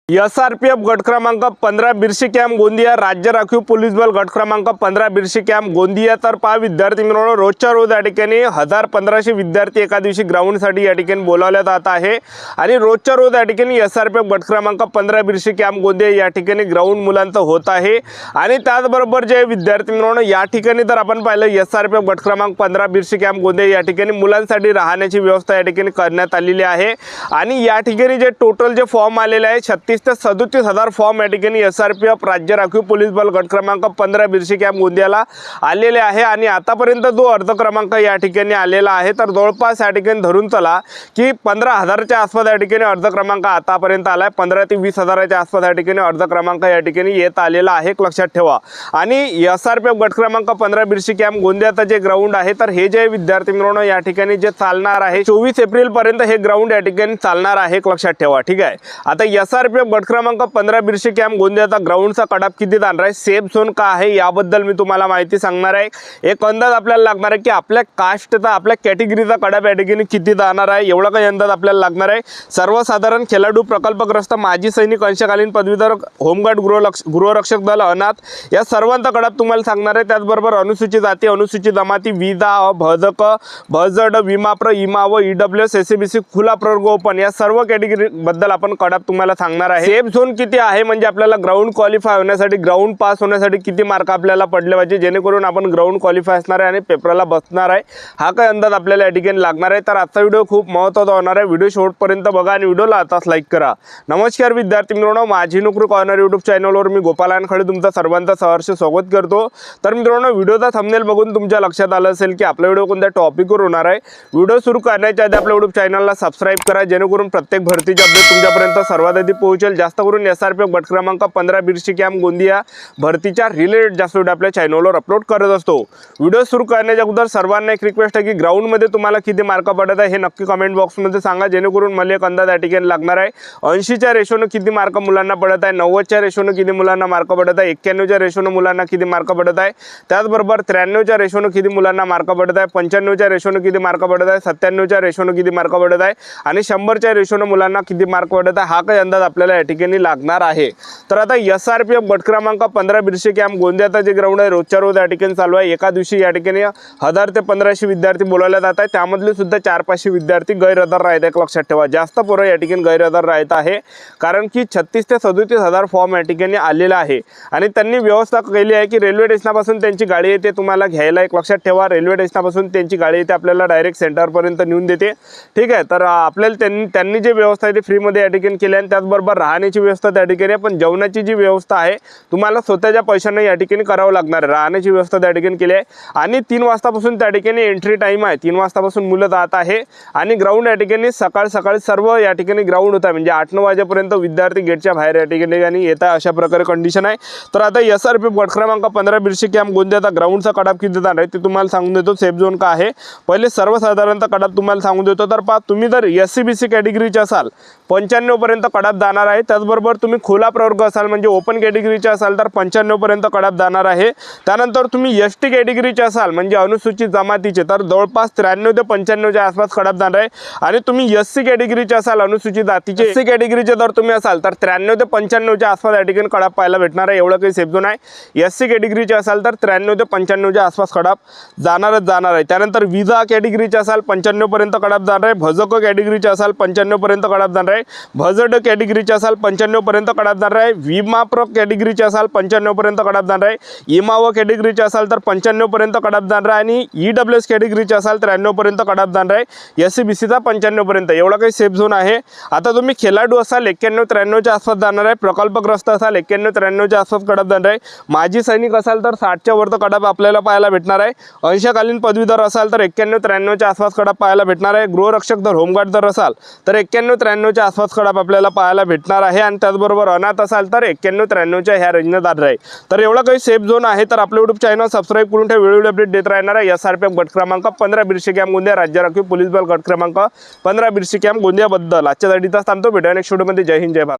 SRPF गट क्रमांक 15 बिरशी camp Gondia, राज्य राखीव पोलीस बल गट क्रमांक 15 बिरशी कॅम्प गोंदिया। तर पहा विद्यार्थी मित्रांनो, रोजच्या रोज या ठिकाणी 1500 विद्यार्थी एका दिवशी ग्राउंडसाठी या ठिकाणी बोलावले जात आहे आणि रोजच्या रोज या ठिकाणी एसआरपीएफ गट क्रमांक 15 बिरशी कॅम्प गोंदिया या ठिकाणी ग्राउंड मुलांचं होत आहे। आणि त्याचबरोबर जे विद्यार्थी मित्रांनो, या ठिकाणी तर आपण पाहिलं एसआरपीएफ गट क्रमांक 15 बिरशी कॅम्प गोंदिया या ठिकाणी मुलांसाठी राहण्याची व्यवस्था या ठिकाणी करण्यात आलेली आहे। आणि या ठिकाणी जे टोटल जे फॉर्म आलेले आहे 36 ते 37,000 फॉर्म या ठिकाणी एसआरपीएफ राज्य राखीव पोलीस बल गट क्रमांक 15 बिरशी कॅम्प गोंदियाला आलेले आहे। आणि आतापर्यंत जो अर्ज क्रमांक या ठिकाणी आलेला आहे तर जवळपास या ठिकाणी धरून चला की 15,000च्या आसपास या ठिकाणी अर्ज क्रमांक आतापर्यंत आलाय। 15 ते 20,000च्या आसपास या ठिकाणी अर्ज क्रमांक या ठिकाणी येत आलेला आहे, लक्षात ठेवा। आणि एसआरपीएफ गट क्रमांक 15 बिरशी कॅम्प गोंदियाचं जे ग्राउंड आहे तर हे जे विद्यार्थी मित्रांनो या ठिकाणी जे चालणार आहे 24 एप्रिल पर्यंत हे ग्राउंड या ठिकाणी चालणार आहे, लक्षात ठेवा, ठीक आहे। आता एसआरपीएफ गट क्रमांक 15 बिरशी कॅम्प गोंदियाचा ग्राउंडचा कडाप किती जाणार आहे, सेफ झोन का आहे याबद्दल मी तुम्हाला माहिती सांगणार आहे। एक अंदाज आपल्याला लागणार आहे की आपल्या कास्टचा आपल्या कॅटेगरीचा कडाप या ठिकाणी किती जाणार आहे, एवढा काही अंदाज आपल्याला लागणार आहे। सर्वसाधारण खेळाडू, प्रकल्पग्रस्त, माजी सैनिक, अंशकालीन पदवीधर, होमगार्ड, गृहरक्षक दल, अनाथ या सर्वांचा कडाप तुम्हाला सांगणार आहे। त्याचबरोबर अनुसूचित जाती, अनुसूचित जमाती, विधा, भजक, भजड, विमाप्र, इमा व ईडब्ल्यूएस, एससीबीसी, खुला प्रवर्ग, ओपन या सर्व कॅटेगरी बद्दल आपण कडाप तुम्हाला सांगणार आहे। सेफ झोन किती आहे म्हणजे आपल्याला ग्राउंड क्वालिफाय होण्यासाठी, ग्राउंड पास होण्यासाठी किती मार्क आपल्याला पडले पाहिजे जेणेकरून आपण ग्राउंड क्वालिफाय असणार आहे आणि पेपरला बसणार आहे, हा काय अंदाज आपल्याला या ठिकाणी लागणार आहे। तर आजचा व्हिडिओ खूप महत्त्वाचा होणार आहे, व्हिडिओ शेवटपर्यंत बघा आणि व्हिडिओला आताच लाईक करा। नमस्कार विद्यार्थी मित्रांनो, माझी नोकरी कॉर्नर यूट्यूब चॅनलवर मी गोपाल वानखडे तुमचं सर्वांचं सहर्ष स्वागत करतो। तर मित्रांनो, व्हिडिओचा थंबनेल बघून तुमच्या लक्षात आलं असेल की आपला व्हिडिओ कोणत्या टॉपिकवर होणार आहे। व्हिडिओ सुरू करण्याच्या आधी आपल्या यूट्यूब चॅनलला सबस्क्राइब करा जेणेकरून प्रत्येक भरतीचे अपडेट तुमच्यापर्यंत सर्वात आधी पोहोचेल। जास्त करून एसआरपीएफ गट क्रमांक 15 बिरशी कॅम्प गोंदिया भरतीच्या रिलेटेड जास्त व्हिडिओ आपल्या चॅनलवर अपलोड करत असतो। व्हिडिओ सुरू करण्याच्या अगोदर सर्वांना एक रिक्वेस्ट आहे की ग्राउंडमध्ये तुम्हाला किती मार्क पडत आहे हे नक्की कमेंट बॉक्समध्ये सांगा जेणेकरून मला एक अंदाज या ठिकाणी लागणार आहे। 80च्या रेशोनं किती मार्क मुलांना पडत आहे, 90च्या रेशोनं किती मुलांना मार्क पडत आहे, 91च्या रेशोनं मुलांना किती मार्क पडत आहे, त्याचबरोबर 93च्या रेशोनं किती मुलांना मार्क पडत आहे, 95च्या रेशोनं किती मार्क पडत आहे, 97च्या रेशोनं किती मार्क पडत आहे आणि 100च्या रेशोनं मुलांना किती मार्क पडत आहे, हा काही अंदाज आपल्याला या ठिकाणी लागणार आहे। तर आता एसआरपीएफ गट क्रमांक 15 बिरशी कॅम्प गोंदियाचा जे ग्राउंड आहे रोजच्या रोज या ठिकाणी चालू आहे। एका दिवशी या ठिकाणी 1000 ते 1500 विद्यार्थी बोलावले जात आहे, त्यामधले सुद्धा 400-500 विद्यार्थी गैरहजर राहत आहेत, लक्षात ठेवा। जास्त पोरं या ठिकाणी गैरहजर राहत आहे कारण की 36 ते 37,000 फॉर्म या ठिकाणी आलेला आहे आणि त्यांनी व्यवस्था केली आहे की रेल्वे स्टेशनपासून त्यांची गाडी येते तुम्हाला घ्यायला, एक लक्षात ठेवा। रेल्वे स्टेशनपासून त्यांची गाडी येते आपल्याला डायरेक्ट सेंटरपर्यंत नेऊन देते, ठीक आहे। तर आपल्याला त्यांनी जी व्यवस्था आहे ती फ्रीमध्ये या ठिकाणी केली आणि त्याचबरोबर राहण्याची व्यवस्था त्या ठिकाणी आहे, पण जेवणाची जी व्यवस्था आहे तुम्हाला स्वतःच्या पैशाने या ठिकाणी करावं लागणार आहे। राहण्याची व्यवस्था त्या ठिकाणी केली आहे आणि 3 वाजतापासून त्या ठिकाणी एंट्री टाईम आहे, 3 वाजतापासून मुलं जात आहे आणि ग्राउंड या ठिकाणी सकाळी सर्व या ठिकाणी ग्राउंड होता म्हणजे 8-9 वाजेपर्यंत विद्यार्थी गेटच्या बाहेर या ठिकाणी येत आहे, अशा प्रकारे कंडिशन आहे। तर आता एसआरपीएफ गट क्रमांक 15 बिरशी कॅम्प गोंदियाचा ग्राउंडचा कडाप किती जाणार आहे ते तुम्हाला सांगून देतो। सेफ झोन का आहे पहिले सर्वसाधारणतः कडाप तुम्हाला सांगून देतो। तर पहा, तुम्ही जर एससीबीसी कॅटेगरीचे असाल 95 पर्यंत कडाप जाणार आहे, त्याचबरोबर तुम्ही खुला प्रवर्ग असाल म्हणजे ओपन कॅटेगरीचे असाल तर 95 पर्यंत कडाप जाणार आहे। त्यानंतर तुम्ही एसटी कॅटेगरीचे असाल म्हणजे अनुसूचित जमातीचे तर जवळपास 93 ते 95च्या आसपास कडाप जाणार आहे आणि तुम्ही एससी कॅटेगरीचे असाल अनुसूचित जातीचे एससी कॅटेगरीचे जर तुम्ही असाल तर 93 ते 95च्या आसपास या ठिकाणी कडाप पाहायला भेटणार आहे, एवढं काही सेफ झोन आहे। एससी कॅटेगरीचे असाल तर 93 ते 95च्या आसपास कडाप जाणार आहे। त्यानंतर विधा कॅटेगरीचे असाल 95 पर्यंत कडाप जाणार आहे, भजक कॅटेगरीचे असाल 95 पर्यंत कडाप जाणार आहे, भजड कॅटेगरीचे असाल 95 पर्यंत कडाप जाणार आहे, विमाप्र कॅटेगरीचे असाल 95 पर्यंत कडाप जाणार आहे, इमा व कॅटेगरीचे असाल तर 95 पर्यंत कडाप जाणार आहे आणि ईडब्ल्यूएस कॅटेगरीचे असाल 93 पर्यंत कडाप जाणार आहे, एससीबीसीचा 95 पर्यंत, एवढा काही सेफ झोन आहे। आता तुम्ही खेळाडू असाल 91-93च्या आसपास जाणार आहे, प्रकल्पग्रस्त असाल 91-93च्या आसपास कडाप जाणार आहे, माजी सैनिक असाल तर 60च्या वर कडाप आपल्याला पाहायला भेटणार आहे, अंशकालीन पदवीधर असाल तर 91-93च्या आसपास कडाप पाहायला भेटणार आहे, गृहरक्षक दर होमगार्ड दर असाल तर 91-93च्या आसपास कडाप आपल्याला पाहायला भेटणार आहे आणि त्याचबरोबर अनाथ असाल तर 91-93च्या ह्या रेंजने जाणार आहे। तर एवढा काही सेफ झोन आहे। तर आपलं यूट्यूब चॅनल सबस्क्राइब करून ठेवा, वेळोवेळी अपडेट देत राहणार आहे। एसआरपीएफ गट क्रमांक 15 बिरशी कॅम्प गोंदिया राज्य राखीव पोलीस बल गट क्रमांक 15 बिरशी कॅम्प गोंदिया बद्दल आजच्या साठी थांबतो, भेटूया नेक्स्ट व्हिडिओमध्ये। जय हिंद, जय भारत।